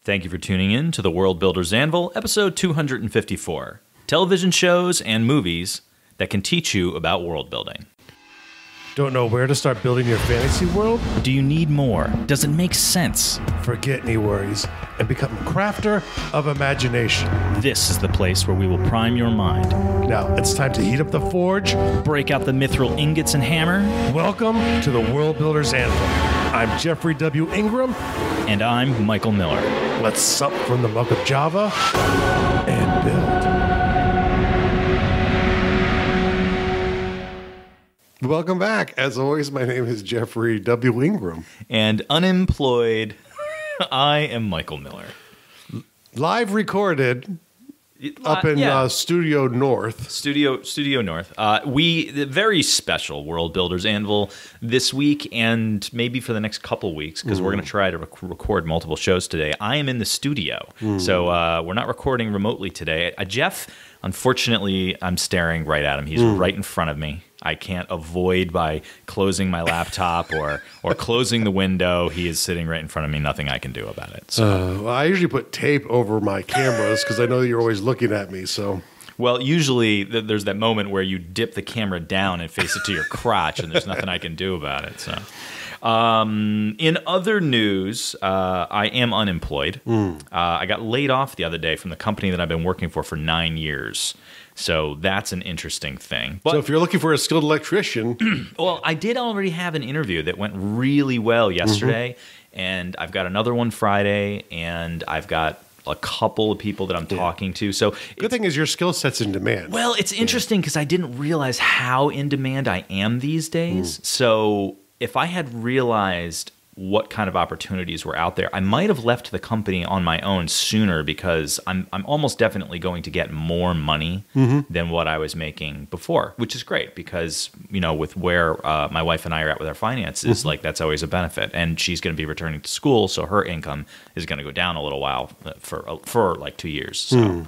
Thank you for tuning in to the World Builder's Anvil, episode 254. Television shows and movies that can teach you about world building. Don't know where to start building your fantasy world? Do you need more? Does it make sense? Forget any worries and become a crafter of imagination. This is the place where we will prime your mind. Now, it's time to heat up the forge. Break out the mithril ingots and hammer. Welcome to the World Builder's Anvil. I'm Jeffrey W. Ingram. And I'm Michael Miller. Let's sup from the muck of Java and build. Welcome back. As always, my name is Jeffrey W. Ingram. And unemployed, I am Michael Miller. Live recorded up in Studio North. Studio North. The very special World Builders Anvil this week and maybe for the next couple weeks because we're going to try to record multiple shows today. I am in the studio, so we're not recording remotely today. Jeff, unfortunately, I'm staring right at him. He's right in front of me. I can't avoid by closing my laptop or closing the window. He is sitting right in front of me. Nothing I can do about it. So. Well, I usually put tape over my cameras because I know you're always looking at me. So, well, usually there's that moment where you dip the camera down and face it to your crotch, and there's nothing I can do about it. So, in other news, I am unemployed. I got laid off the other day from the company that I've been working for 9 years. So that's an interesting thing. But, so if you're looking for a skilled electrician... Well, I did already have an interview that went really well yesterday, and I've got another one Friday, and I've got a couple of people that I'm talking to. So good thing is your skill set's in demand. Well, it's interesting because I didn't realize how in demand I am these days. So if I had realized what kind of opportunities were out there, I might have left the company on my own sooner because I'm almost definitely going to get more money than what I was making before, which is great because, you know, with where my wife and I are at with our finances, like that's always a benefit. And she's going to be returning to school, so her income is going to go down a little while for like 2 years. So,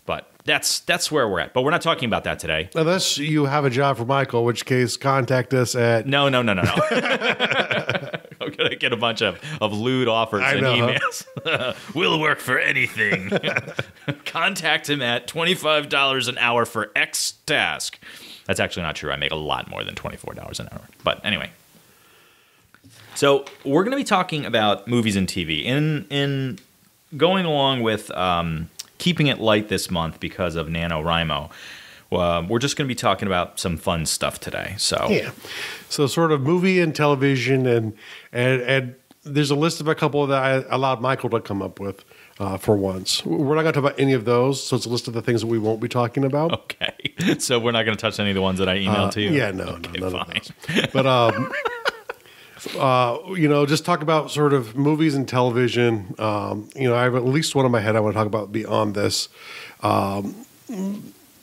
but that's where we're at. But we're not talking about that today. Unless you have a job for Michael, in which case contact us at... No. I'm going to get a bunch of lewd offers and emails. We'll work for anything. Contact him at $25 an hour for X task. That's actually not true. I make a lot more than $24 an hour. But anyway. So we're going to be talking about movies and TV. In going along with keeping it light this month because of NaNoWriMo, we're just going to be talking about some fun stuff today. So sort of movie and television, and there's a list of a couple that I allowed Michael to come up with for once. We're not going to talk about any of those, so it's a list of the things that we won't be talking about. Okay. So we're not going to touch any of the ones that I emailed to you? Yeah, no, okay, none fine. Of those. But, just talk about sort of movies and television. I have at least one in my head I want to talk about beyond this.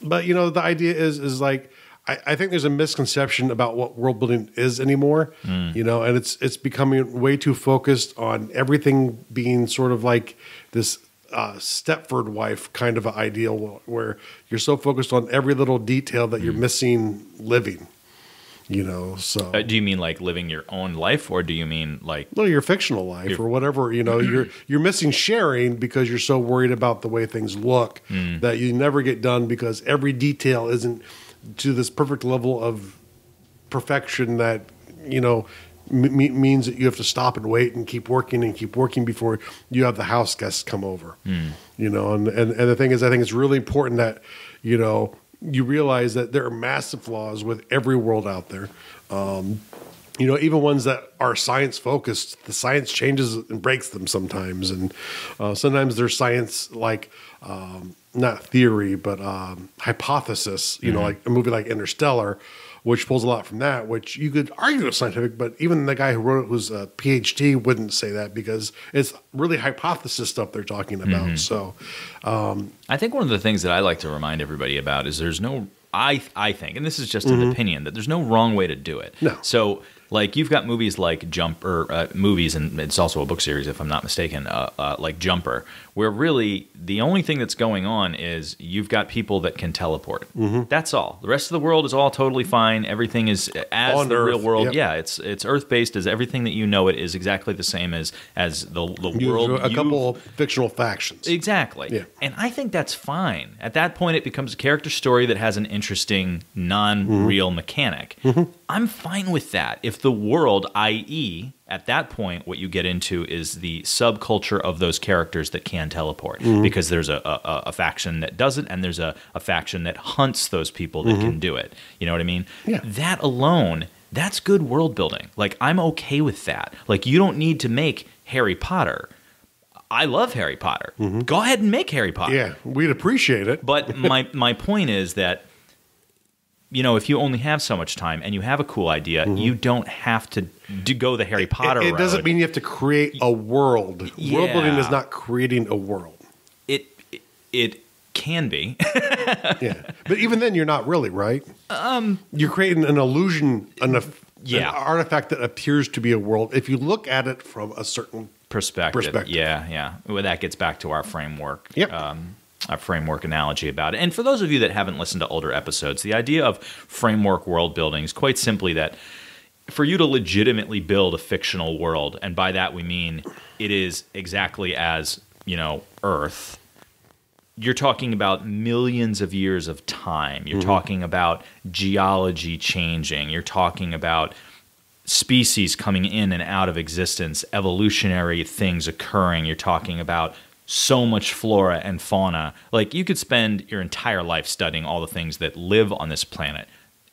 But, the idea is like, I think there's a misconception about what world building is anymore, and it's becoming way too focused on everything being sort of like this Stepford wife kind of ideal where you're so focused on every little detail that you're missing living. So do you mean like living your own life, or do you mean like your fictional life or whatever? You're missing sharing because you're so worried about the way things look that you never get done because every detail isn't to this perfect level of perfection that means that you have to stop and wait and keep working before you have the house guests come over. And the thing is, I think it's really important that you realize that there are massive flaws with every world out there. Even ones that are science focused, the science changes and breaks them sometimes. And sometimes there's science like, not theory, but hypothesis, like a movie like Interstellar, which pulls a lot from that, which you could argue is scientific, but even the guy who wrote it, who's a PhD, wouldn't say that because it's really hypothesis stuff they're talking about. So I think one of the things that I like to remind everybody about is there's no, I think, and this is just an opinion, that there's no wrong way to do it. No. So Like you've got movies like movies, and it's also a book series if I'm not mistaken, like Jumper, where really the only thing that's going on is you've got people that can teleport. That's all. The rest of the world is all totally fine. Everything is as on the Earth, real world. Yep. Yeah, it's Earth-based as everything that you know it is exactly the same as the world. A couple fictional factions. Exactly. Yeah. And I think that's fine. At that point, it becomes a character story that has an interesting, non-real mechanic. I'm fine with that. If the world, i.e., at that point, what you get into is the subculture of those characters that can teleport, because there's a faction that doesn't, and there's a faction that hunts those people that can do it. You know what I mean? Yeah. That alone, that's good world building. Like, I'm okay with that. Like, you don't need to make Harry Potter. I love Harry Potter. Go ahead and make Harry Potter. Yeah, we'd appreciate it. But my point is that, you know, if you only have so much time and you have a cool idea, you don't have to go the Harry Potter route. It doesn't mean you have to create a world. Yeah. World building is not creating a world. It can be. Yeah. But even then, you're not really, right? You're creating an illusion, an artifact that appears to be a world if you look at it from a certain perspective. Yeah. Well, that gets back to our framework. Yep. A framework analogy about it. And for those of you that haven't listened to older episodes, the idea of framework world building is quite simply that for you to legitimately build a fictional world, and by that we mean it is exactly as, you know, Earth, you're talking about millions of years of time. You're talking about geology changing. You're talking about species coming in and out of existence, evolutionary things occurring. You're talking about so much flora and fauna. Like, you could spend your entire life studying all the things that live on this planet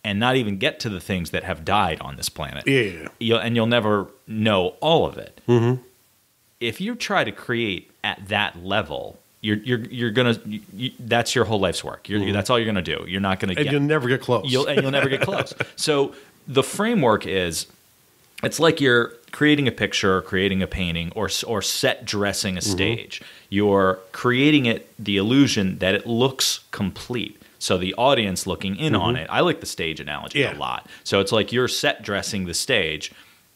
and not even get to the things that have died on this planet. Yeah. You'll never know all of it. If you try to create at that level, you're gonna that's your whole life's work. That's all you're gonna do. You're not gonna and you'll never get close. You'll never get close. So the framework is, it's like you're creating a picture, or creating a painting, or set dressing a stage. You're creating the illusion that it looks complete. So the audience looking in on it. I like the stage analogy a lot. So it's like you're set dressing the stage,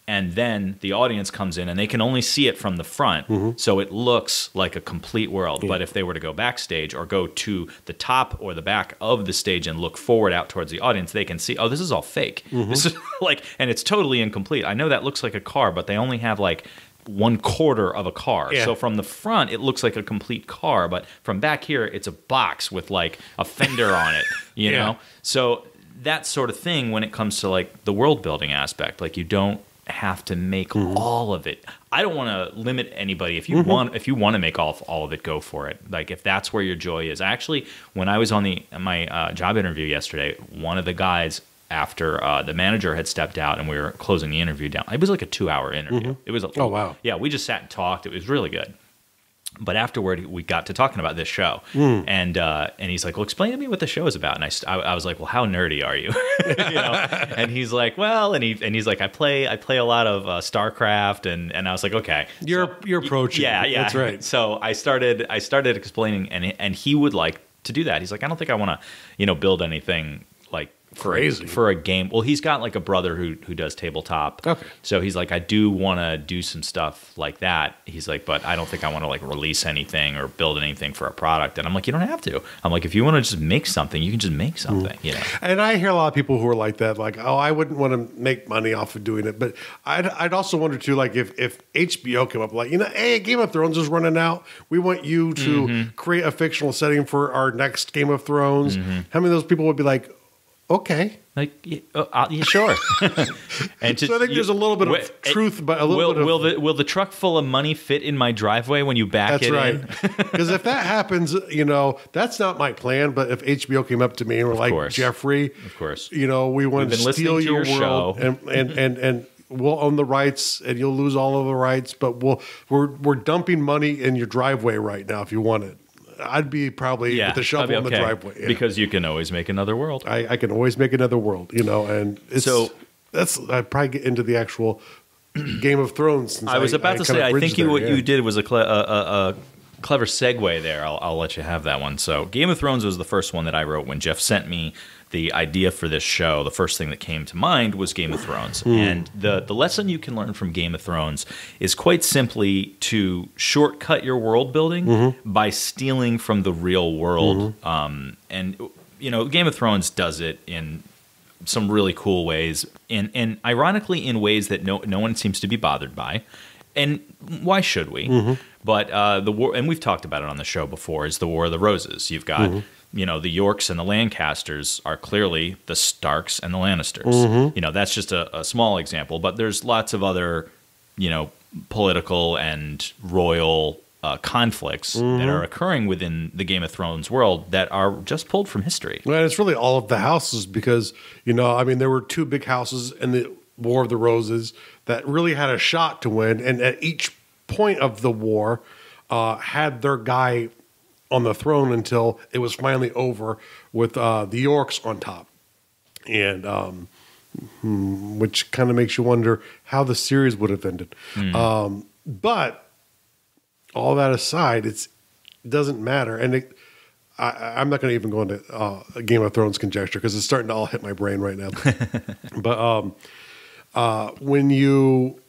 and then the audience comes in and they can only see it from the front, so it looks like a complete world. But if they were to go backstage or go to the top or the back of the stage and look forward out towards the audience, they can see, oh, this is all fake. This is like, and it's totally incomplete. I know that looks like a car, but they only have like 1/4 of a car. So from the front, it looks like a complete car, but from back here, it's a box with like a fender on it, you know? So that sort of thing when it comes to like the world building aspect, like you don't have to make all of it. I don't want to limit anybody. If you want to make all of it, go for it. Like, if that's where your joy is. Actually, when I was on my job interview yesterday, one of the guys, after the manager had stepped out and we were closing the interview down, it was like a 2-hour interview. It was oh wow. Yeah, we just sat and talked. It was really good. But afterward, we got to talking about this show, and he's like, "Well, explain to me what the show is about." And I was like, "Well, how nerdy are you?" You know? And he's like, "Well," and he's like, "I play a lot of StarCraft," and I was like, "Okay, you're approaching." Yeah, that's right. So I started explaining, and he would like to do that. He's like, "I don't think I want to, build anything like crazy for a game." Well, he's got like a brother who does tabletop. Okay. So he's like, I do want to do some stuff like that. He's like, but I don't think I want to like release anything or build anything for a product. And I'm like, you don't have to. I'm like, if you want to just make something, you can just make something, you know? And I hear a lot of people who are like that, like, oh, I wouldn't want to make money off of doing it. But I'd also wonder too, like if HBO came up like, hey, Game of Thrones is running out. We want you to create a fictional setting for our next Game of Thrones. How many of those people would be like, okay. Like, yeah, sure. And so I think there's a little bit of truth, but a little bit of... Will the truck full of money fit in my driveway when you back it in? That's right. Because if that happens, that's not my plan, but if HBO came up to me and were like, Jeffrey, of course, we want to steal your world and we'll own the rights and you'll lose all of the rights, but we're dumping money in your driveway right now if you want it. I'd be probably with the shovel in the driveway. Yeah. Because you can always make another world. I can always make another world, and I'd probably get into the actual Game of Thrones. I was about to say, I think what you did was clever segue there. I'll let you have that one. So Game of Thrones was the first one that I wrote. When Jeff sent me the idea for this show, the first thing that came to mind was Game of Thrones. And the lesson you can learn from Game of Thrones is quite simply to shortcut your world building by stealing from the real world. And, you know, Game of Thrones does it in some really cool ways, and ironically in ways that no one seems to be bothered by. And why should we? But the war, and we've talked about it on the show before, is the War of the Roses. You've got, you know, the Yorks and the Lancasters are clearly the Starks and the Lannisters. You know, that's just a small example, but there's lots of other, you know, political and royal conflicts that are occurring within the Game of Thrones world that are just pulled from history. Well, it's really all of the houses because, you know, I mean, there were two big houses in the War of the Roses that really had a shot to win, and at each point of the war had their guy on the throne until it was finally over with the Yorks on top. And which kind of makes you wonder how the series would have ended. But all that aside, it doesn't matter. And I'm not going to even go into Game of Thrones conjecture because it's starting to all hit my brain right now. But when you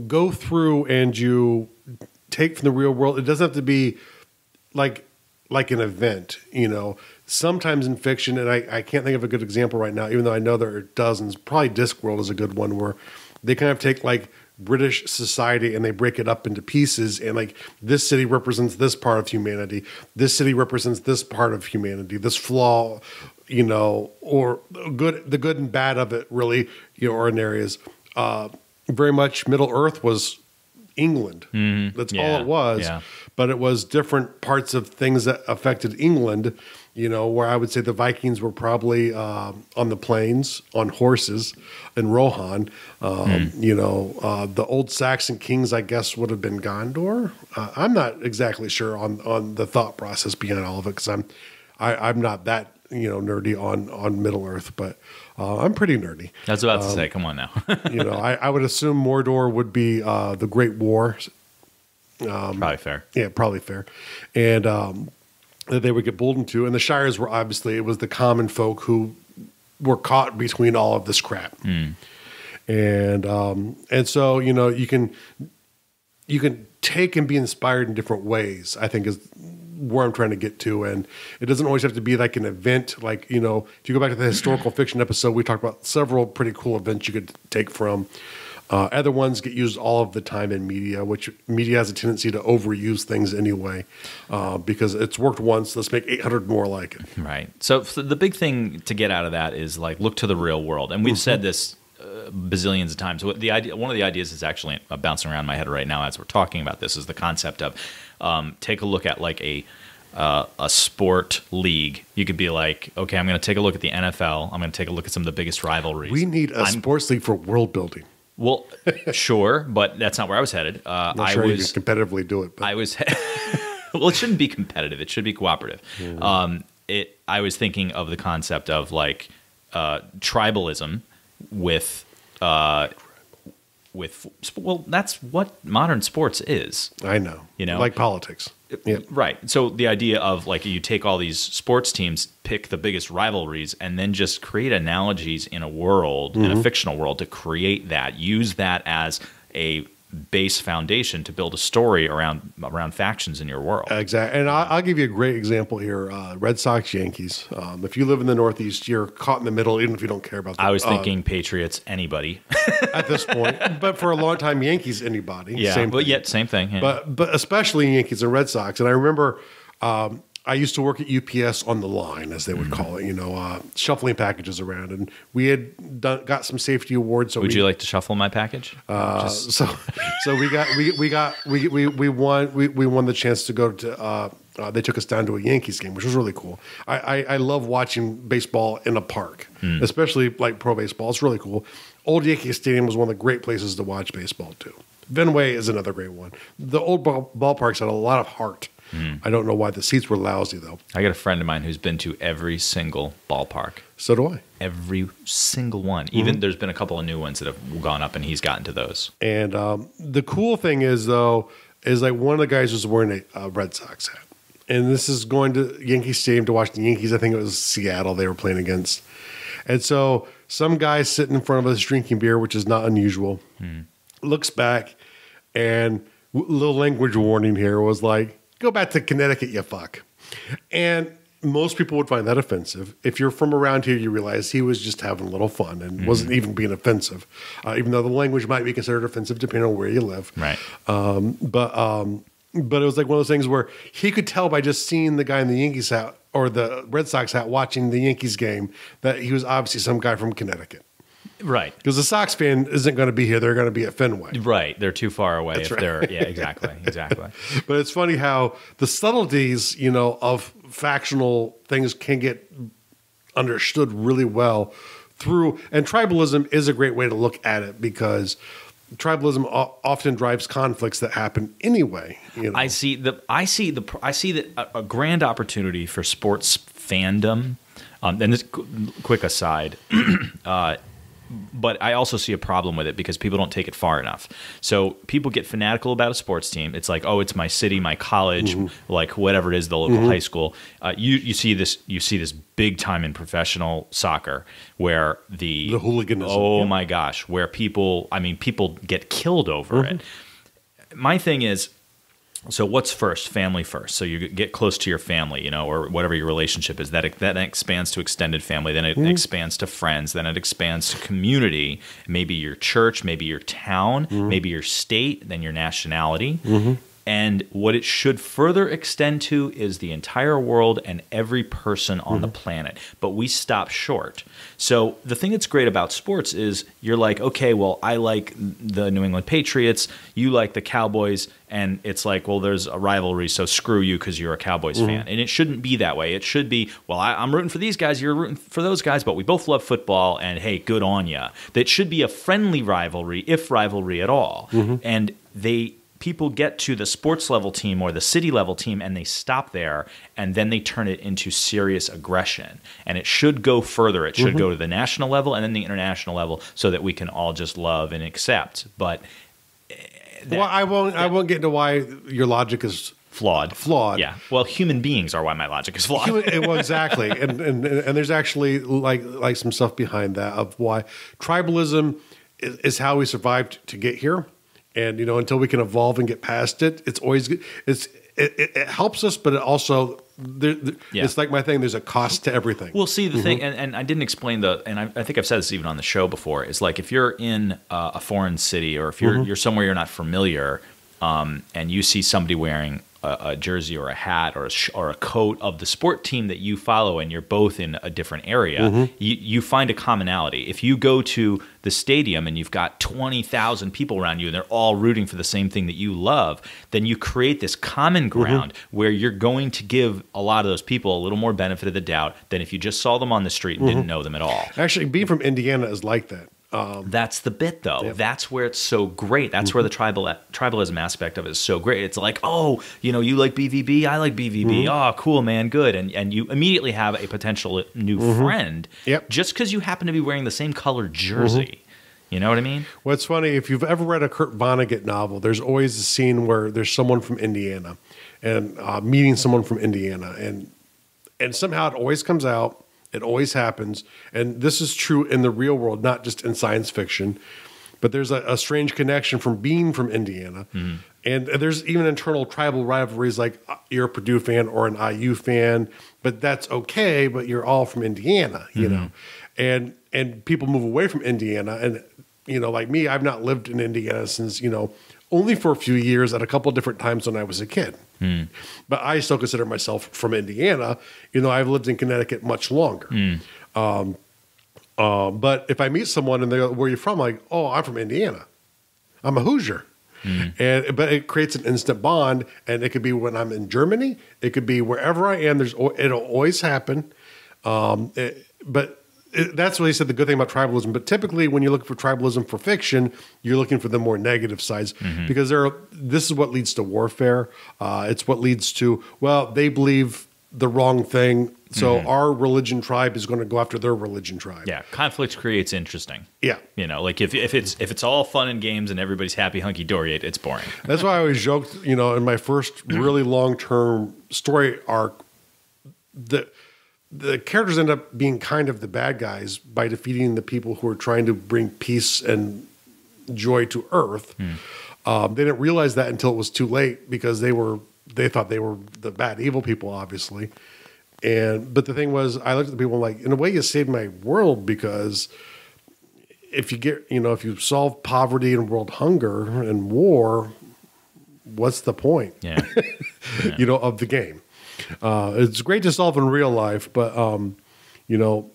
go through and you take from the real world, it doesn't have to be like an event, you know. Sometimes in fiction, and I can't think of a good example right now, even though I know there are dozens. Probably Discworld is a good one where they kind of take like British society and they break it up into pieces, and like this city represents this part of humanity, this city represents this part of humanity, this flaw, you know, or the good and bad of it, really, you know, are in areas. Very much Middle Earth was England. That's all it was. Yeah. But it was different parts of things that affected England, you know, where I would say the Vikings were probably on the plains, on horses, in Rohan. You know, the old Saxon kings, I guess, would have been Gondor. I'm not exactly sure on the thought process behind all of it because I'm not that, you know, nerdy on Middle Earth, but I'm pretty nerdy. I was about to say, come on now. You know, I would assume Mordor would be the Great War. Probably fair. Yeah, probably fair. And that they would get pulled into. And the Shires were obviously, it was the common folk who were caught between all of this crap. And so, you know, you can take and be inspired in different ways, I think is where I'm trying to get to. And it doesn't always have to be like an event. Like, you know, if you go back to the historical fiction episode, we talked about several pretty cool events you could take from. Other ones get used all of the time in media, which media has a tendency to overuse things anyway, because it's worked once. Let's make 800 more like it. Right. So the big thing to get out of that is like look to the real world, and we've said this bazillions of times. One of the ideas is actually bouncing around my head right now as we're talking about this is the concept of take a look at like a sport league. You could be like, okay, I'm going to take a look at the NFL. I'm going to take a look at some of the biggest rivalries. We need a sports league for world building. Well, sure, but that's not where I was headed. Not sure you can competitively do it. But. I was well, it shouldn't be competitive. It should be cooperative. I was thinking of the concept of like tribalism with well, that's what modern sports is. I know. You know, like politics. Yep. Right. So the idea of like you take all these sports teams, pick the biggest rivalries, and then just create analogies in a world, in a fictional world, to create that. Use that as a base foundation to build a story around factions in your world. Exactly. And I'll give you a great example here. Red Sox, Yankees. If you live in the Northeast, you're caught in the middle, even if you don't care about that. I was thinking Patriots, anybody. At this point. But for a long time, Yankees, anybody. Yeah, same thing. Yet same thing. Yeah. But especially Yankees and Red Sox. And I remember I used to work at UPS on the line, as they would call it, you know, shuffling packages around. And we had got some safety awards. So would you like to shuffle my package? So we won the chance to go to. They took us down to a Yankees game, which was really cool. I love watching baseball in a park, especially like pro baseball. It's really cool. Old Yankee Stadium was one of the great places to watch baseball too. Fenway is another great one. The old ballparks had a lot of heart. I don't know why the seats were lousy, though. I got a friend of mine who's been to every single ballpark. So do I. Every single one. Even there's been a couple of new ones that have gone up, and he's gotten to those. And the cool thing is, though, is like one of the guys was wearing a Red Sox hat. And this is going to Yankee Stadium to watch the Yankees. I think it was Seattle they were playing against. And so some guy sitting in front of us drinking beer, which is not unusual, looks back, and little language warning here was like, go back to Connecticut, you fuck. And most people would find that offensive. If you're from around here, you realize he was just having a little fun and wasn't even being offensive, even though the language might be considered offensive depending on where you live. Right. But it was like one of those things where he could tell by just seeing the guy in the Yankees hat or the Red Sox hat watching the Yankees game that he was obviously some guy from Connecticut. Right. Because the Sox fan isn't going to be here. They're going to be at Fenway. Right. They're too far away. That's if right. they're, yeah, exactly. Exactly. But it's funny how the subtleties, of factional things can get understood really well through, and tribalism is a great way to look at it because tribalism often drives conflicts that happen anyway. I see that a grand opportunity for sports fandom. And this quick aside, but I also see a problem with it because people don't take it far enough. So people get fanatical about a sports team. It's like, oh, it's my city, my college, like whatever it is, the local high school. You see this big time in professional soccer where the hooliganism. Oh my gosh, where people get killed over it. My thing is, so what's first? Family first. So you get close to your family, or whatever your relationship is. That expands to extended family. Then it expands to friends. Then it expands to community. Maybe your church. Maybe your town. Maybe your state. Then your nationality. And what it should further extend to is the entire world and every person on the planet. But we stop short. So the thing that's great about sports is you're like, okay, well, I like the New England Patriots. You like the Cowboys. And it's like, well, there's a rivalry, so screw you because you're a Cowboys fan. And it shouldn't be that way. It should be, well, I'm rooting for these guys, you're rooting for those guys, but we both love football, and hey, good on ya. That should be a friendly rivalry, if rivalry at all. And people get to the sports level team or the city level team and they stop there, and then they turn it into serious aggression. And it should go further. It should go to the national level and then the international level so that we can all just love and accept. But I won't get into why your logic is flawed. Yeah. Well, human beings are why my logic is flawed. Well, exactly. and there's actually like some stuff behind that of why tribalism is how we survived to get here. And until we can evolve and get past it, it's always good. It helps us, but it also it's like my thing. There's a cost to everything. Well, see the thing, and I didn't explain and I think I've said this even on the show before. Is like if you're in a foreign city or if you're somewhere you're not familiar, and you see somebody wearing a jersey or a hat or a coat of the sport team that you follow, and you're both in a different area, you find a commonality. If you go to the stadium and you've got 20,000 people around you and they're all rooting for the same thing that you love, then you create this common ground where you're going to give a lot of those people a little more benefit of the doubt than if you just saw them on the street and didn't know them at all. Actually, being from Indiana is like that. That's the bit, though. Yep. That's where it's so great. That's where the tribalism aspect of it is so great. It's like, oh, you like BVB, I like BVB. Oh, cool, man, good. And you immediately have a potential new friend just because you happen to be wearing the same colored jersey. You know what I mean? What's funny, if you've ever read a Kurt Vonnegut novel, there's always a scene where there's someone from Indiana and meeting someone from Indiana. And somehow it always comes out. It always happens. And this is true in the real world, not just in science fiction. But there's a strange connection from being from Indiana. And there's even internal tribal rivalries like you're a Purdue fan or an IU fan. But that's okay, but you're all from Indiana, you know. And people move away from Indiana. And, like me, I've not lived in Indiana since, only for a few years at a couple of different times when I was a kid. But I still consider myself from Indiana. I've lived in Connecticut much longer. But if I meet someone and they go, where are you from? I'm like, oh, I'm from Indiana. I'm a Hoosier. But it creates an instant bond, and it could be when I'm in Germany. It could be wherever I am. It'll always happen. That's what he said, the good thing about tribalism. But typically when you're looking for tribalism for fiction, you're looking for the more negative sides because this is what leads to warfare. It's what leads to, well, they believe the wrong thing. So our religion tribe is going to go after their religion tribe. Yeah, conflict creates interesting. Yeah. You know, like if it's all fun and games and everybody's happy hunky dory, it's boring. That's why I always joked, you know, in my first really long-term story arc, the characters end up being kind of the bad guys by defeating the people who are trying to bring peace and joy to Earth. They didn't realize that until it was too late because they thought they were the bad evil people, obviously. But the thing was, I looked at the people like, in a way, you saved my world, because if you solve poverty and world hunger and war, what's the point? Yeah. You know, of the game. It's great to solve in real life, but you know,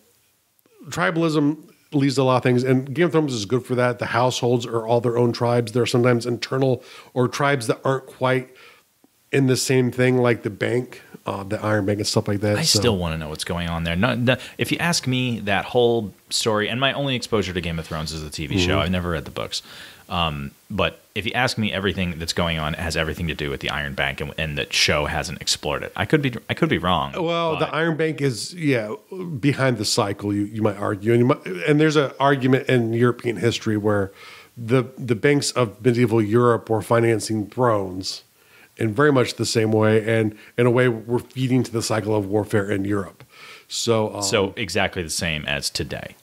tribalism leads to a lot of things, and Game of Thrones is good for that. The households are all their own tribes. There are sometimes internal or tribes that aren't quite in the same thing, like the bank, the Iron Bank and stuff like that. I still want to know what's going on there. No, if you ask me, that whole story, and my only exposure to Game of Thrones is the TV show. I've never read the books. But if you ask me, everything that's going on has everything to do with the Iron Bank, and that show hasn't explored it. I could be wrong. Well, the Iron Bank is behind the cycle. You might argue, and there's an argument in European history where the banks of medieval Europe were financing thrones in very much the same way, and in a way, we're feeding to the cycle of warfare in Europe. So exactly the same as today.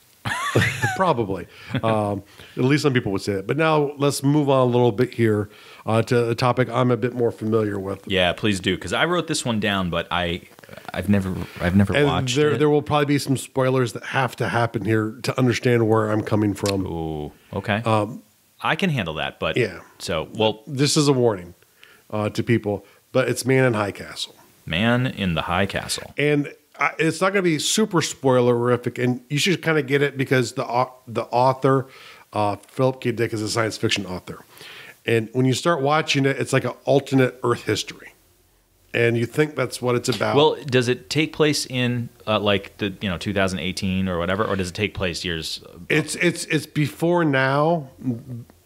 Probably. At least some people would say that. But now let's move on a little bit here to a topic I'm a bit more familiar with. Yeah, please do, because I wrote this one down, but I've never watched it. There will probably be some spoilers that have to happen here to understand where I'm coming from. Ooh, okay. I can handle that, but yeah. So, well, this is a warning to people, but it's Man in High Castle. Man in the High Castle. And it's not going to be super spoilerific, and you should kind of get it because the author, Philip K. Dick, is a science fiction author. And when you start watching it, it's like an alternate Earth history. And you think that's what it's about. Well, does it take place in like the 2018 or whatever, or does it take place years? It's before now.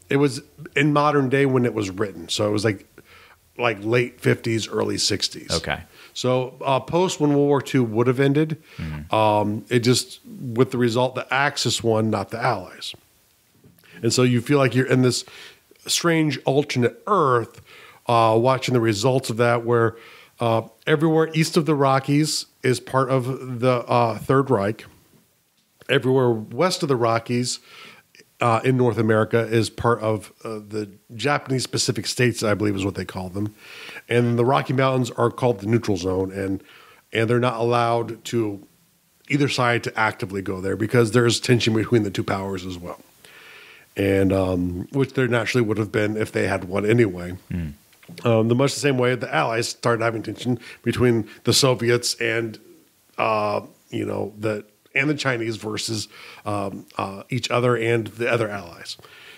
It was in modern day when it was written, so it was like late 50s, early 60s. Okay. So post when World War II would have ended. It just, with the result, the Axis won, not the Allies. And so you feel like you're in this strange alternate Earth, watching the results of that, where everywhere east of the Rockies is part of the Third Reich. Everywhere west of the Rockies in North America is part of the Japanese Pacific States, I believe is what they call them. And the Rocky Mountains are called the neutral zone, and they're not allowed to either side to actively go there because there's tension between the two powers as well. And which there naturally would have been if they had one anyway. Much the same way the Allies started having tension between the Soviets and the Chinese versus each other and the other allies.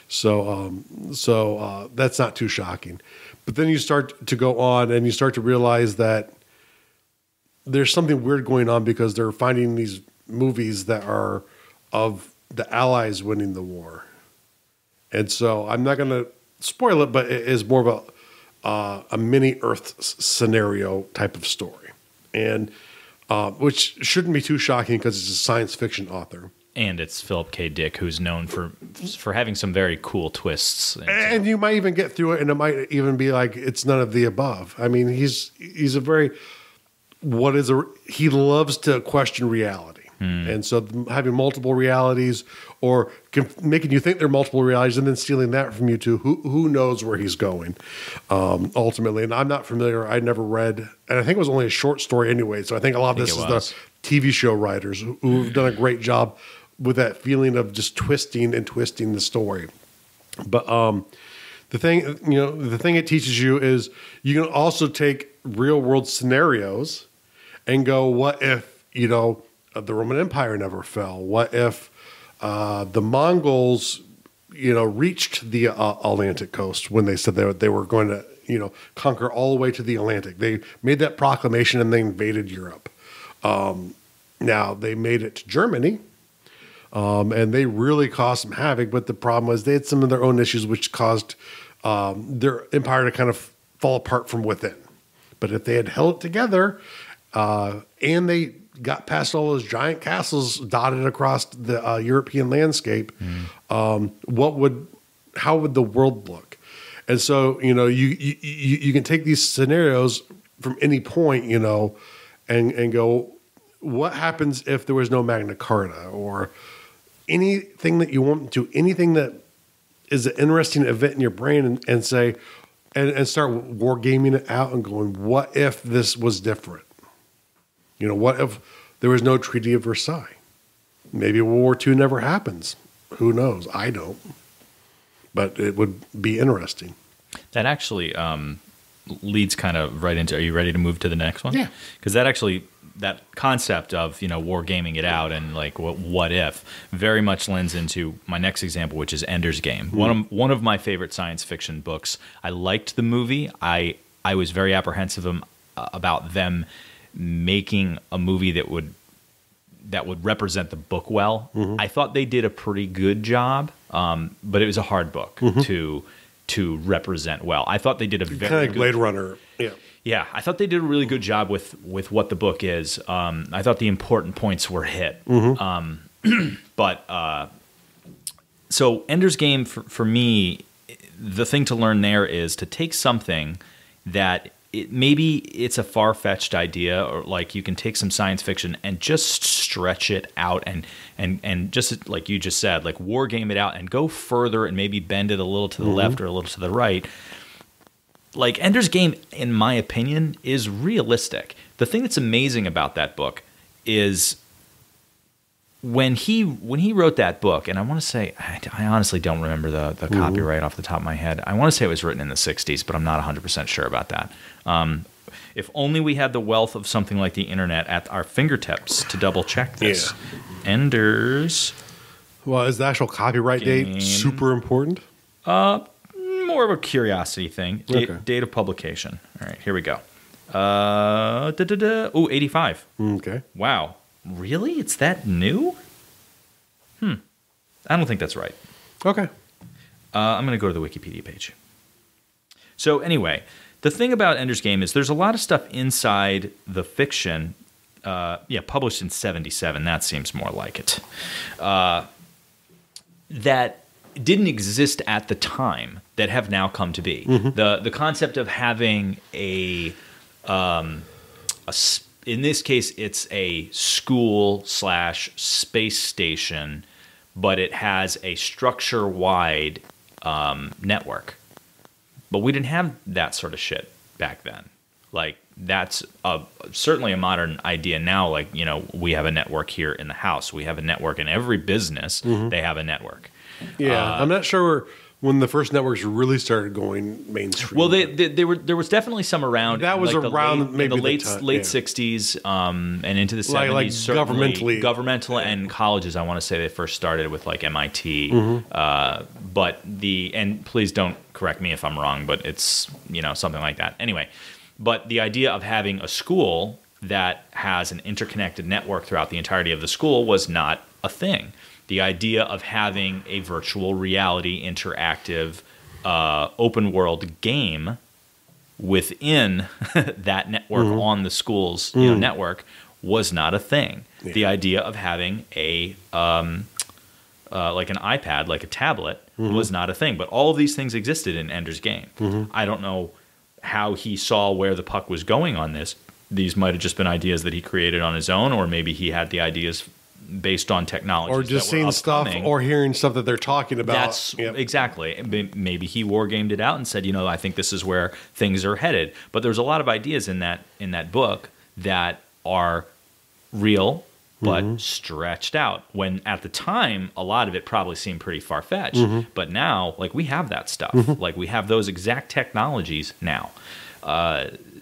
So that's not too shocking. But then you start to go on and you start to realize that there's something weird going on because they're finding these movies that are of the Allies winning the war. And so I'm not going to spoil it, but it is more of a mini Earth scenario type of story. And which shouldn't be too shocking because it's a science fiction author. And it's Philip K. Dick, who's known for having some very cool twists. And you might even get through it, and it might even be like it's none of the above. I mean, he's a very he loves to question reality. And so having multiple realities or making you think they're multiple realities and then stealing that from you too, who knows where he's going ultimately. And I'm not familiar. I never read, and I think it was only a short story anyway. So I think a lot of this is the TV show writers who've done a great job with that feeling of just twisting the story. But the thing it teaches you is you can also take real world scenarios and go, what if, the Roman Empire never fell? What if the Mongols, reached the Atlantic coast when they said they were going to, conquer all the way to the Atlantic? They made that proclamation and they invaded Europe. Now they made it to Germany, and they really caused some havoc. But the problem was they had some of their own issues, which caused their empire to kind of fall apart from within. But if they had held it together and they got past all those giant castles dotted across the European landscape, how would the world look? And so, you can take these scenarios from any point, and go, what happens if there was no Magna Carta, or anything that you want to, anything that is an interesting event in your brain, and say, and start wargaming it out and going, what if this was different? What if there was no Treaty of Versailles? Maybe World War II never happens. Who knows? I don't. But it would be interesting. That actually leads kind of right into, are you ready to move to the next one? Yeah. Because that concept of, wargaming it out and like what if very much lends into my next example, which is Ender's Game. One of my favorite science fiction books. I liked the movie. I was very apprehensive about them making a movie that would represent the book well. I thought they did a pretty good job, but it was a hard book to represent well. I thought they did a very kind of like Blade Runner. Yeah, I thought they did a really good job with what the book is. I thought the important points were hit. So Ender's Game for me, the thing to learn there is to take something that maybe it's a far-fetched idea, or like you can take some science fiction and just stretch it out and just like you just said, like war game it out and go further and maybe bend it a little to the left or a little to the right. Like Ender's Game, in my opinion, is realistic. The thing that's amazing about that book is when he wrote that book, and I want to say, I honestly don't remember the copyright off the top of my head. I want to say it was written in the 60s, but I'm not 100% sure about that. If only we had the wealth of something like the internet at our fingertips to double check this. Yeah. Ender's. Well, is the actual copyright date super important? More of a curiosity thing. Date of publication. All right, here we go. 85. Okay. Wow. Really? It's that new? I don't think that's right. Okay. I'm going to go to the Wikipedia page. So anyway, the thing about Ender's Game is there's a lot of stuff inside the fiction. Published in 1977. That seems more like it. That didn't exist at the time that have now come to be. The concept of having in this case, it's a school/space station, but it has a structure-wide network. But we didn't have that sort of shit back then. Like, that's certainly a modern idea now. Like, we have a network here in the house. We have a network in every business. They have a network. Yeah, I'm not sure when the first networks really started going mainstream. Well, there was definitely some around. That was like around maybe the late 60s and into the 70s. Like governmental and colleges. I want to say they first started with like MIT. But and please don't correct me if I'm wrong, but it's something like that. Anyway, but the idea of having a school that has an interconnected network throughout the entirety of the school was not a thing. The idea of having a virtual reality interactive open world game within that network on the school's network was not a thing. Yeah. The idea of having a like an iPad, like a tablet, was not a thing. But all of these things existed in Ender's Game. I don't know how he saw where the puck was going on this. These might have just been ideas that he created on his own, or maybe he had the ideas based on technology, or just seeing stuff or hearing stuff that they're talking about. That's exactly. Maybe he wargamed it out and said, I think this is where things are headed. But there's a lot of ideas in that book that are real but stretched out. When at the time, a lot of it probably seemed pretty far-fetched. But now, like, we have that stuff. Like, we have those exact technologies now.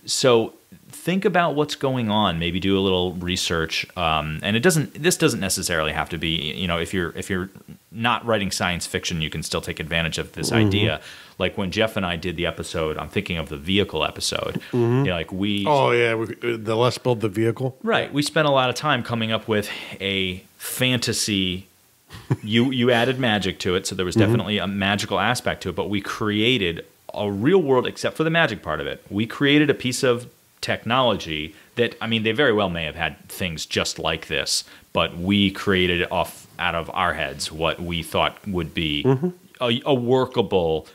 So think about what's going on. Maybe do a little research. And this doesn't necessarily have to be, if you're not writing science fiction, you can still take advantage of this idea. Like when Jeff and I did the episode, I'm thinking of the vehicle episode. The Let's Build the Vehicle. Right. We spent a lot of time coming up with a fantasy. You added magic to it, so there was definitely a magical aspect to it, but we created a real world, except for the magic part of it. We created a piece of technology that, I mean, they very well may have had things just like this, but we created out of our heads what we thought would be a workable,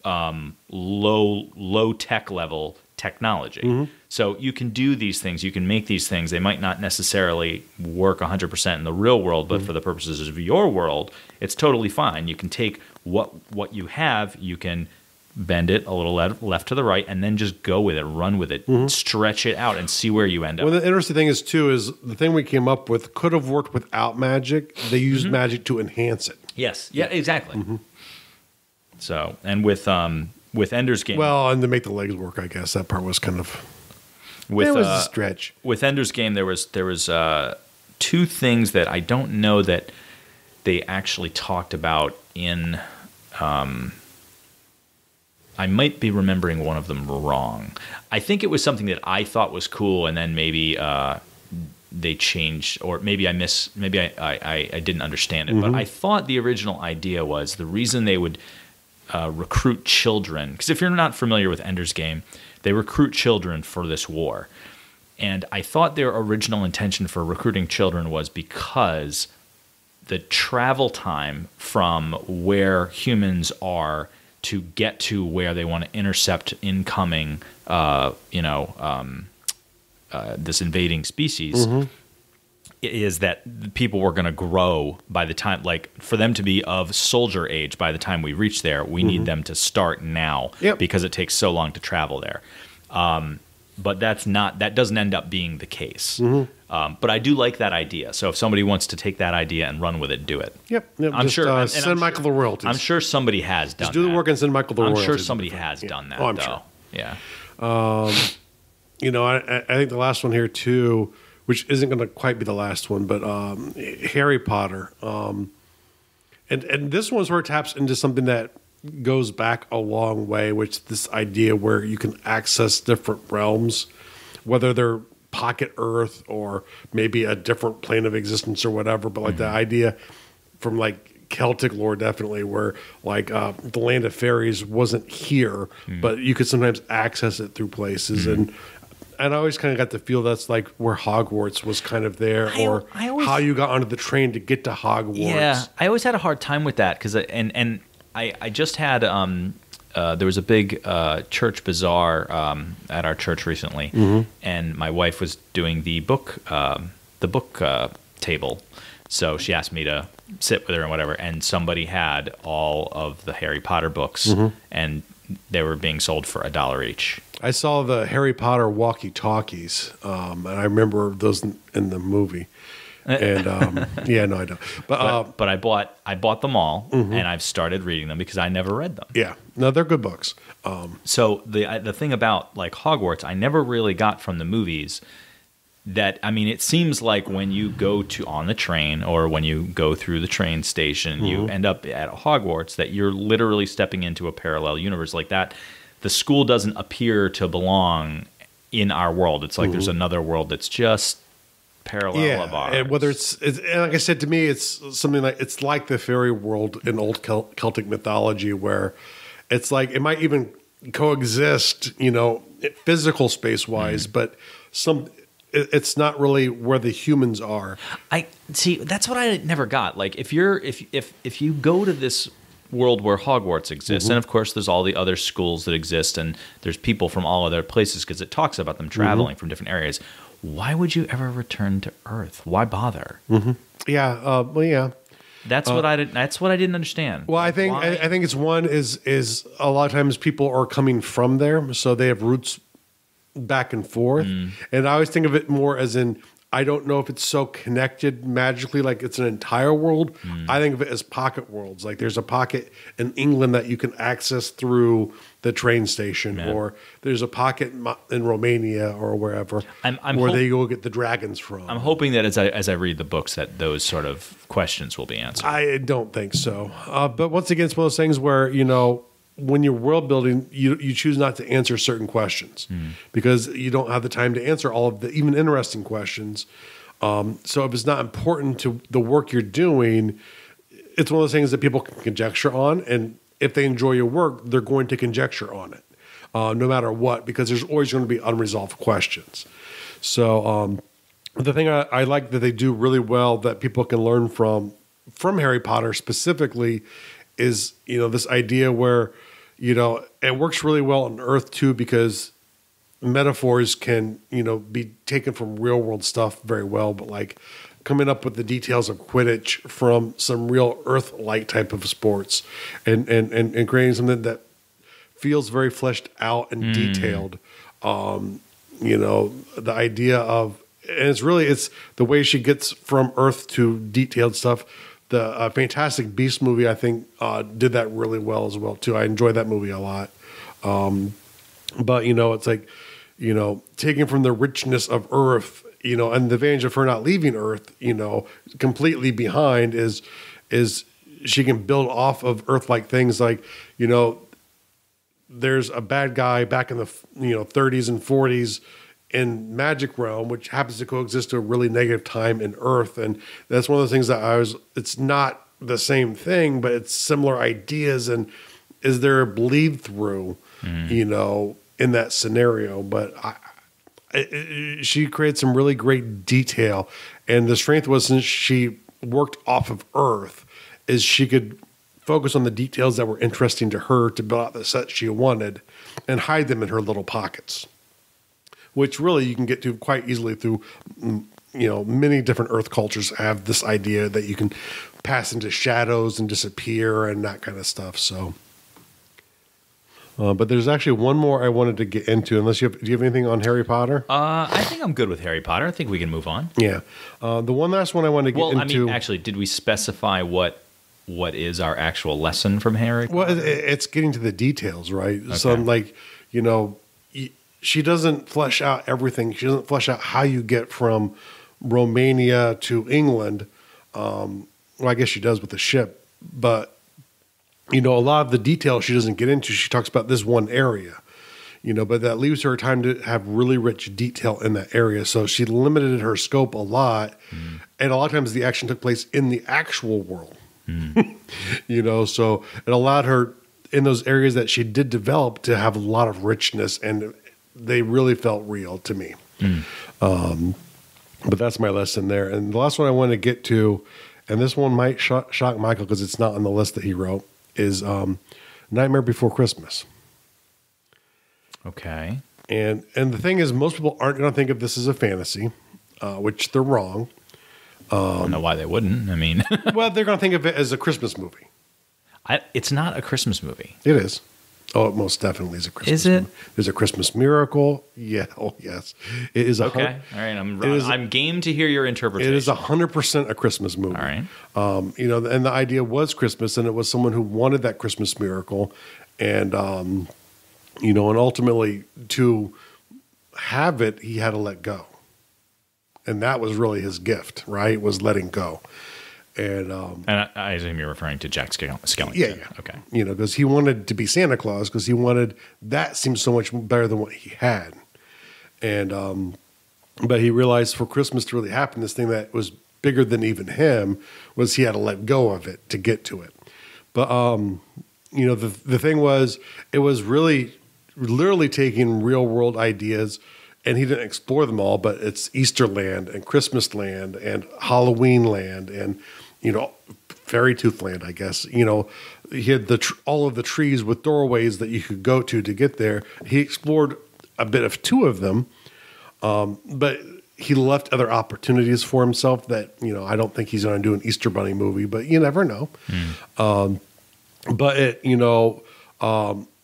low tech level technology. So you can do these things, you can make these things. They might not necessarily work 100% in the real world, but for the purposes of your world, it's totally fine. You can take what you have, you can bend it a little left to the right, and then just go with it, run with it, stretch it out, and see where you end up. Well, the interesting thing is, too, is the thing we came up with could have worked without magic. They used magic to enhance it. Yes. Yeah, exactly. So, and with Ender's Game... Well, and to make the legs work, I guess. That part was kind of... it was a stretch. With Ender's Game, there was two things that I don't know that they actually talked about in... I might be remembering one of them wrong. I think it was something that I thought was cool, and then maybe they changed, or maybe I didn't understand it. But I thought the original idea was the reason they would recruit children, because if you're not familiar with Ender's Game, they recruit children for this war. And I thought their original intention for recruiting children was because the travel time from where humans are to get to where they want to intercept incoming, this invading species, is that people were going to grow by the time, like for them to be of soldier age by the time we reach there, we need them to start now because it takes so long to travel there. But that doesn't end up being the case. But I do like that idea. So if somebody wants to take that idea and run with it, do it. I'm sure. Send Michael the royalties. I'm sure somebody has done that. Just do the work and send Michael the royalties. I'm sure somebody has done that. Oh, I'm sure. Yeah. I think the last one here too, which isn't going to quite be the last one, but Harry Potter. And this one sort of taps into something that goes back a long way, which this idea where you can access different realms, whether they're pocket Earth or maybe a different plane of existence or whatever. But like the idea from like Celtic lore, definitely, where like the land of fairies wasn't here, but you could sometimes access it through places. And I always kind of got the feel that's like where Hogwarts was kind of there, or how you got onto the train to get to Hogwarts. Yeah, I always had a hard time with that because I just had there was a big church bazaar at our church recently, and my wife was doing the book table, so she asked me to sit with her and whatever. And somebody had all of the Harry Potter books, and they were being sold for $1 each. I saw the Harry Potter walkie-talkies, and I remember those in the movie. And yeah, no, I don't. But I bought them all, and I've started reading them because I never read them. Yeah, no, they're good books. So the thing about like Hogwarts, I never really got from the movies. That, I mean, it seems like when you go on the train or when you go through the train station, you end up at Hogwarts, that you're literally stepping into a parallel universe like that. The school doesn't appear to belong in our world. It's like there's another world that's just parallel of ours. And whether it's and like I said, to me, it's something like, it's like the fairy world in old Celtic mythology, where it's like it might even coexist, physical space wise, but it's not really where the humans are. I see. That's what I never got. Like if you go to this world where Hogwarts exists, and of course there's all the other schools that exist, and there's people from all other places because it talks about them traveling from different areas. Why would you ever return to Earth? Why bother? Yeah. Well, yeah. That's what I didn't. That's what I didn't understand. Well, I think it's one is a lot of times people are coming from there, so they have roots back and forth. And I always think of it more as in, I don't know if it's so connected magically, like it's an entire world. I think of it as pocket worlds. Like there's a pocket in England that you can access through the train station, or there's a pocket in Romania or wherever where they go get the dragons from. I'm hoping that as I read the books that those sort of questions will be answered. I don't think so. But once again, it's one of those things where, when you're world building, you choose not to answer certain questions because you don't have the time to answer all of the even interesting questions. So if it's not important to the work you're doing, it's one of those things that people can conjecture on. And if they enjoy your work, they're going to conjecture on it. no matter what, because there's always going to be unresolved questions. So the thing I like that they do really well that people can learn from Harry Potter specifically is, this idea where, it works really well on Earth too, because metaphors can, be taken from real world stuff very well, but like coming up with the details of Quidditch from some real Earth-like type of sports and creating something that feels very fleshed out and detailed. The idea of, and it's the way she gets from Earth to detailed stuff. The Fantastic Beasts movie, I think, did that really well as well too. I enjoyed that movie a lot. But it's like, taking from the richness of Earth, and the advantage of her not leaving Earth, completely behind is she can build off of Earth-like things. Like, there's a bad guy back in the 30s and 40s in Magic Realm, which happens to coexist to a really negative time in Earth, and that's one of the things that it's not the same thing, but it's similar ideas. And is there a bleed through, in that scenario? But she created some really great detail, and the strength was, since she worked off of Earth, is she could focus on the details that were interesting to her to build out the set she wanted and hide them in her little pockets, which really you can get to quite easily through, many different Earth cultures have this idea that you can pass into shadows and disappear and that kind of stuff. So, but there's actually one more I wanted to get into, do you have anything on Harry Potter? I think I'm good with Harry Potter. I think we can move on. Yeah. The one last one I wanted to get into. Actually, did we specify what is our actual lesson from Harry Potter? Well, it's getting to the details, right? Okay. So, like, she doesn't flesh out everything. She doesn't flesh out how you get from Romania to England. Well, I guess she does with the ship, but a lot of the details she doesn't get into. She talks about this one area, but that leaves her time to have really rich detail in that area. So she limited her scope a lot, and a lot of times the action took place in the actual world. So it allowed her in those areas that she did develop to have a lot of richness, and they really felt real to me. But that's my lesson there. And the last one I want to get to, and this one might shock Michael because it's not on the list that he wrote, is Nightmare Before Christmas. Okay. And the thing is, most people aren't going to think of this as a fantasy, which they're wrong. I don't know why they wouldn't. I mean, well, they're going to think of it as a Christmas movie. It's not a Christmas movie. It is. Oh, it most definitely is a Christmas movie. Is it? There's a Christmas Miracle. Yeah. Oh, yes. It is. Okay. All right. I'm game to hear your interpretation. It is 100% a Christmas movie. All right. And the idea was Christmas, and it was someone who wanted that Christmas miracle, and and ultimately to have it, he had to let go. And that was really his gift, right? Was letting go. And I assume you're referring to Jack Skellington. Yeah. Okay. Because he wanted to be Santa Claus, because he wanted that seemed so much better than what he had. And but he realized for Christmas to really happen, this thing that was bigger than even him was he had to let go of it to get to it. But the thing was, it was really literally taking real world ideas. And he didn't explore them all, but it's Easterland and Christmasland and Halloweenland and, Fairy Tooth Land, I guess. He had all of the trees with doorways that you could go to get there. He explored a bit of two of them, but he left other opportunities for himself that, I don't think he's going to do an Easter Bunny movie, but you never know. But it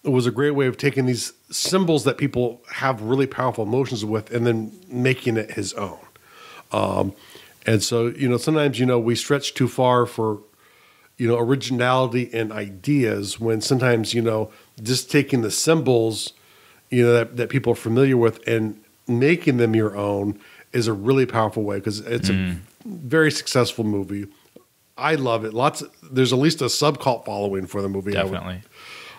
was a great way of taking these symbols that people have really powerful emotions with and then making it his own. And so, sometimes, we stretch too far for, originality and ideas when sometimes, just taking the symbols, that people are familiar with and making them your own is a really powerful way, because it's a very successful movie. I love it. There's at least a sub-cult following for the movie. Definitely.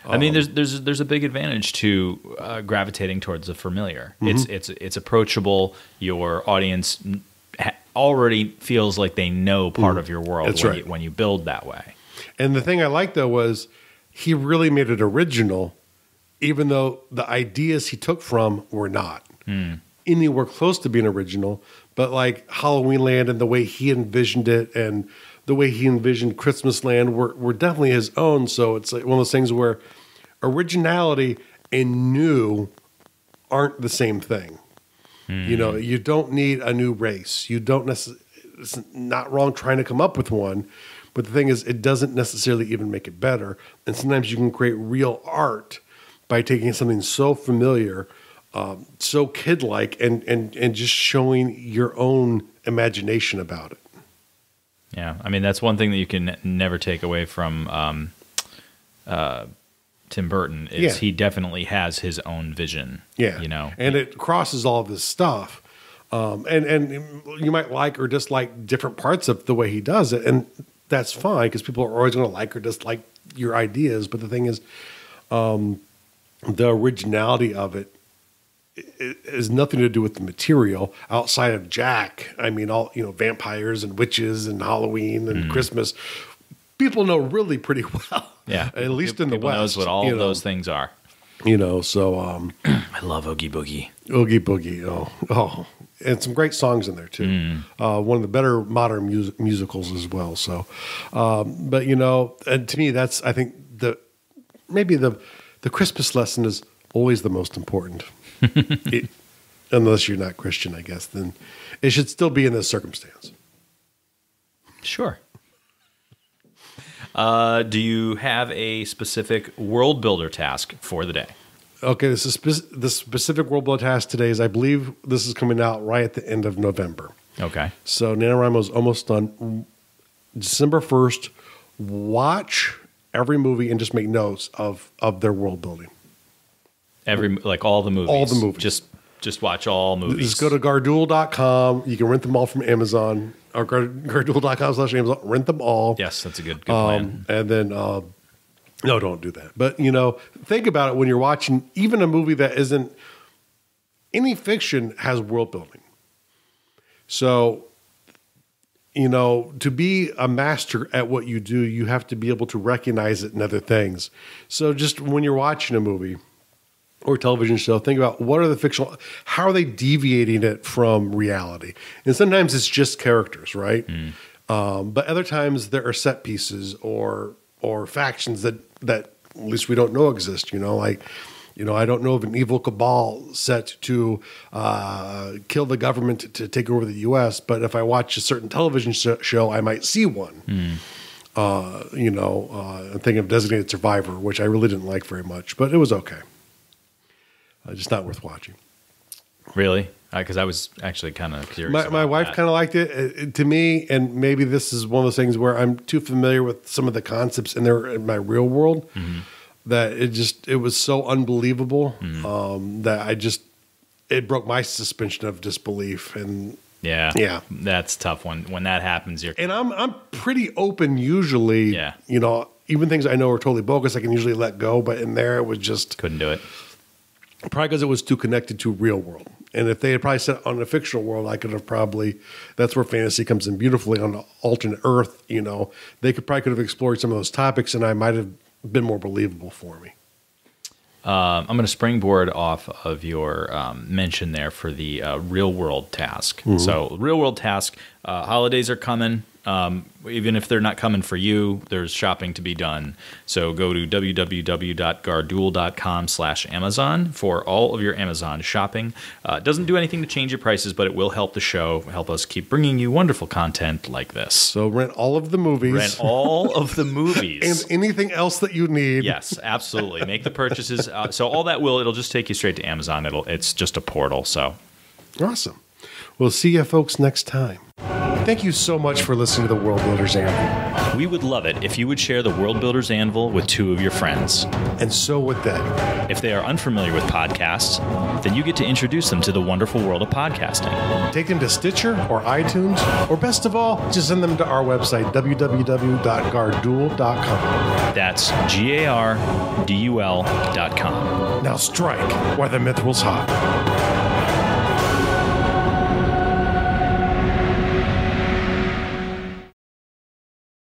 I mean, there's a big advantage to gravitating towards the familiar. It's approachable. Your audience already feels like they know part of your world when you build that way. And the thing I liked, though, was he really made it original even though the ideas he took from were not anywhere close to being original. But like Halloween Land and the way he envisioned it and the way he envisioned Christmas Land were definitely his own. So it's like one of those things where originality and new aren't the same thing. You know, you don't need a new race. You don't necessarily, it's not wrong trying to come up with one. But the thing is, it doesn't necessarily even make it better. And sometimes you can create real art by taking something so familiar, so kid-like, and just showing your own imagination about it. Yeah, I mean, that's one thing that you can never take away from Tim Burton is he definitely has his own vision. Yeah, you know, and it crosses all this stuff. And you might like or dislike different parts of the way he does it, and that's fine because people are always going to like or dislike your ideas. But the thing is, the originality of it has nothing to do with the material outside of Jack. I mean, all vampires and witches and Halloween and Christmas. People know really pretty well. Yeah, at least in the West, knows what all of those things are. So I love Oogie Boogie. Oogie Boogie. Oh, and some great songs in there too. One of the better modern musicals as well. So, but and to me, that's I think maybe the Christmas lesson is always the most important. Unless you're not Christian, I guess, then it should still be in this circumstance. Sure. Do you have a specific world builder task for the day? Okay, the specific world builder task today is, I believe this is coming out right at the end of November. Okay. So NaNoWriMo is almost done. December 1st, watch every movie and just make notes of their world building. All the movies. All the movies. Just watch all movies. Just go to Garduel.com. You can rent them all from Amazon. Or Garduel.com/Amazon. Rent them all. Yes, that's a good plan. And then, no, don't do that. But, think about it when you're watching even a movie that isn't, any fiction has world building. So, to be a master at what you do, you have to be able to recognize it in other things. So just when you're watching a movie or television show, think about what are the fictional, how are they deviating it from reality? And sometimes it's just characters, right? But other times there are set pieces or factions that at least we don't know exist, like, I don't know of an evil cabal set to kill the government to take over the U.S., but if I watch a certain television show, I might see one. I'm thinking of Designated Survivor, which I really didn't like very much, but it was okay. Just not worth watching. Really? Because I was actually kind of curious. My wife kind of liked it. To me, and maybe this is one of those things where I'm too familiar with some of the concepts in my real world that it was so unbelievable that it broke my suspension of disbelief. And yeah, that's tough when that happens. And I'm pretty open usually. Yeah, even things I know are totally bogus, I can usually let go. But in there, it was just couldn't do it. Probably because it was too connected to real world. And if they had probably set it on a fictional world, I could have that's where fantasy comes in beautifully on the alternate Earth. They could have explored some of those topics and I might have been more believable for me. I'm going to springboard off of your mention there for the real world task. So real world task, holidays are coming. Even if they're not coming for you, there's shopping to be done. So go to www.garduel.com/Amazon for all of your Amazon shopping. It doesn't do anything to change your prices, but it will help the show, help us keep bringing you wonderful content like this. So rent all of the movies. Rent all of the movies. And anything else that you need. Yes, absolutely. Make the purchases. So all that it'll just take you straight to Amazon. It's just a portal. So awesome. We'll see you folks next time. Thank you so much for listening to the World Builders Anvil. We would love it if you would share the World Builders Anvil with 2 of your friends. And so would they. If they are unfamiliar with podcasts, then you get to introduce them to the wonderful world of podcasting. Take them to Stitcher or iTunes, or best of all, just send them to our website, www.garduel.com. That's GARDUL.com. Now strike while the myth rules hot.